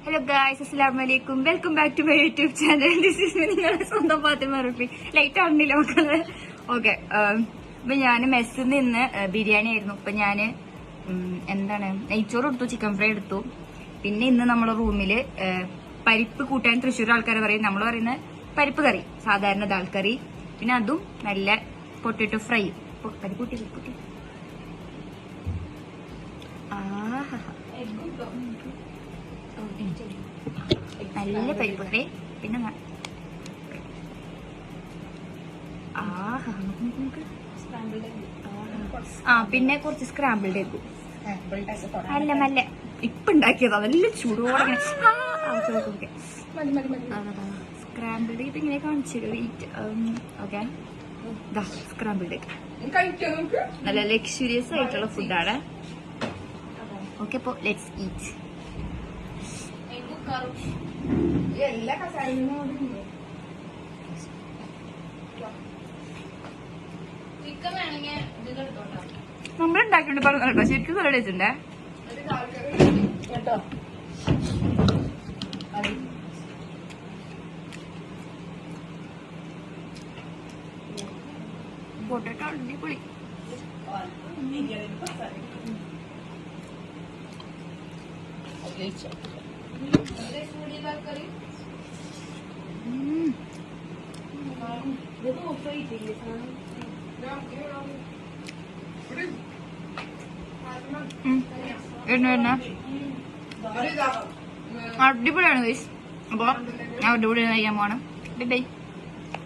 Hello guys, Assalamualaikum. Welcome back to my YouTube channel. This is നിങ്ങളുടെ സ്വന്തം Fathima Rafi. Light ആവുന്നില്ല മക്കളെ. ഓക്കെ, അപ്പൊ ഞാൻ മെസ്സിൽ നിന്ന് ബിരിയാണി ആയിരുന്നു. അപ്പൊ ഞാൻ നെയ്ച്ചോറ് എടുത്തു, ചിക്കൻ ഫ്രൈ എടുത്തു. പിന്നെ ഇന്ന് നമ്മുടെ റൂമില് പരിപ്പ് കൂട്ടാൻ തൃശ്ശൂർ ആൾക്കാർ പറയും, നമ്മൾ പറയുന്നത് പരിപ്പ് കറി, സാധാരണ ദാൽ കറി. പിന്നെ അതും നല്ല പൊട്ടറ്റോ ഫ്രൈ. കൂട്ടി നല്ല പരിപ്പ് കറി. പിന്നെ പിന്നെ കുറച്ച് സ്ക്രാമ്പിൾഡ് എഗ്ഗും. അല്ല ഇപ്പൊ ഉണ്ടാക്കിയതാ, നല്ല ചൂടോടെ സ്ക്രാമ്പിൾഡ് ഇത് ഇങ്ങനെ കാണിച്ചു. ഓക്കെ, സ്ക്രാമ്പിൾഡ് എഗ് നല്ല ലക്ഷറിയസ് ആയിട്ടുള്ള ഫുഡാണ്. ഓക്കെ, അപ്പൊ ലെറ്റ്സ് ഈറ്റ്. നമ്മളുണ്ടാക്കിണ്ട് പറഞ്ഞോ, ശരിക്കും നല്ല ടേസ്റ്റ് ഉണ്ട്. പൊട്ടറ്റോ അടിപൊളി. അടിപൊളിയാണ് ഗൈസ്. അപ്പൊ ഞാൻ അടിപൊളി കഴിക്കാൻ പോവാണ്. Bye bye.